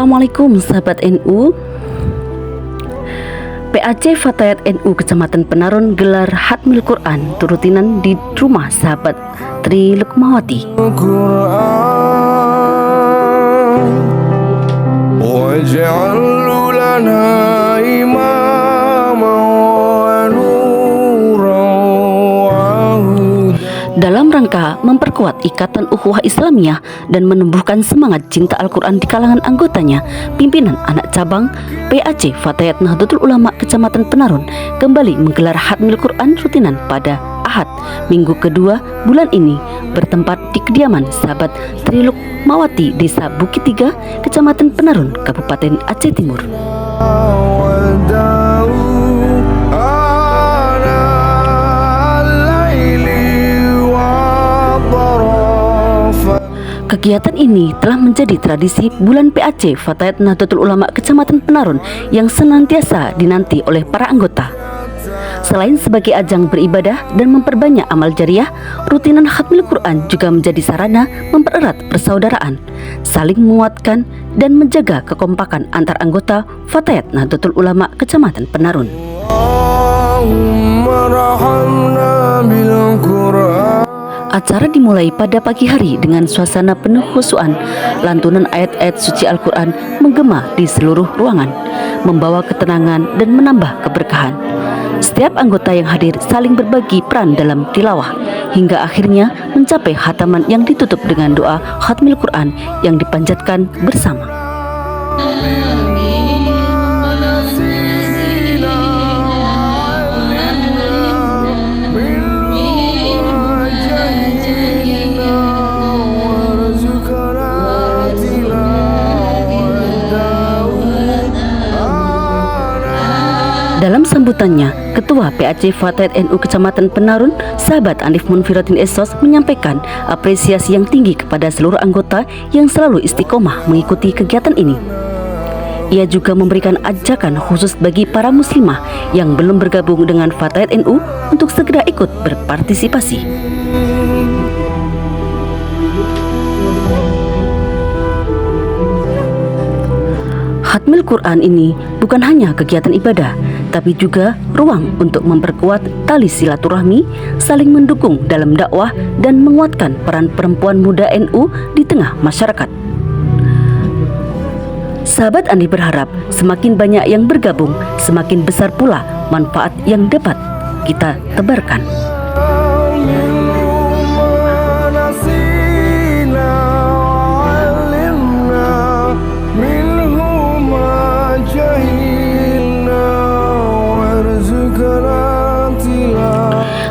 Assalamualaikum sahabat NU. PAC Fatayat NU Kecamatan Penarun gelar Khatmil Quran turutinan di rumah sahabat Tri Lukmawati. Dalam rangka memperkuat ikatan ukhuwah Islamiyah dan menumbuhkan semangat cinta Al-Quran di kalangan anggotanya, pimpinan anak cabang PAC Fatayat Nahdlatul Ulama Kecamatan Penarun kembali menggelar Khatmil Quran rutinan pada Ahad, minggu kedua bulan ini, bertempat di kediaman sahabat Tri Lukmawati, Desa Bukit Tiga, Kecamatan Penarun, Kabupaten Aceh Timur. Kegiatan ini telah menjadi tradisi bulan PAC Fatayat Nahdlatul Ulama Kecamatan Penarun yang senantiasa dinanti oleh para anggota. Selain sebagai ajang beribadah dan memperbanyak amal jariah, rutinan Khatmil Quran juga menjadi sarana mempererat persaudaraan, saling menguatkan dan menjaga kekompakan antar anggota Fatayat Nahdlatul Ulama Kecamatan Penarun. Acara dimulai pada pagi hari dengan suasana penuh khusyuan. Lantunan ayat-ayat suci Al-Quran menggema di seluruh ruangan, membawa ketenangan dan menambah keberkahan. Setiap anggota yang hadir saling berbagi peran dalam tilawah, hingga akhirnya mencapai khataman yang ditutup dengan doa Khatmil Quran yang dipanjatkan bersama. Dalam sambutannya, Ketua PAC Fatayat NU Kecamatan Penarun, sahabat Anif Munfirotin Esos, menyampaikan apresiasi yang tinggi kepada seluruh anggota yang selalu istiqomah mengikuti kegiatan ini. Ia juga memberikan ajakan khusus bagi para muslimah yang belum bergabung dengan Fatayat NU untuk segera ikut berpartisipasi. Khatmil Quran ini bukan hanya kegiatan ibadah, tapi juga ruang untuk memperkuat tali silaturahmi, saling mendukung dalam dakwah, dan menguatkan peran perempuan muda NU di tengah masyarakat. Sahabat Andi berharap semakin banyak yang bergabung, semakin besar pula manfaat yang dapat kita tebarkan.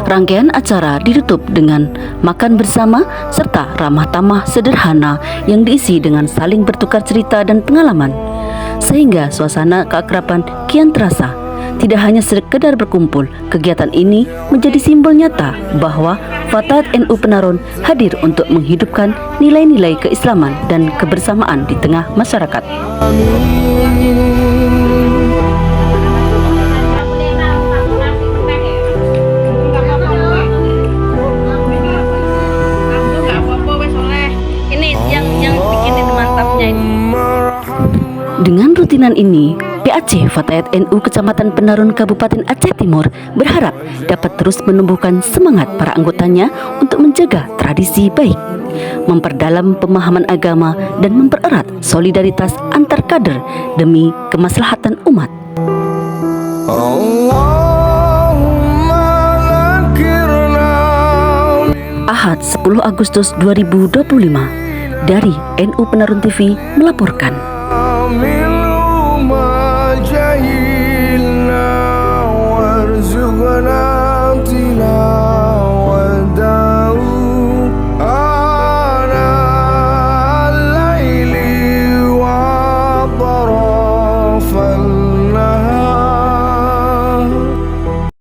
Rangkaian acara ditutup dengan makan bersama serta ramah tamah sederhana yang diisi dengan saling bertukar cerita dan pengalaman, sehingga suasana keakraban kian terasa. Tidak hanya sekedar berkumpul, kegiatan ini menjadi simbol nyata bahwa Fatayat NU Penarun hadir untuk menghidupkan nilai-nilai keislaman dan kebersamaan di tengah masyarakat. Dengan rutinan ini, PAC Fatayat NU Kecamatan Penarun Kabupaten Aceh Timur berharap dapat terus menumbuhkan semangat para anggotanya untuk menjaga tradisi baik, memperdalam pemahaman agama, dan mempererat solidaritas antar kader demi kemaslahatan umat. Ahad 10 Agustus 2025 dari NU Penarun TV melaporkan.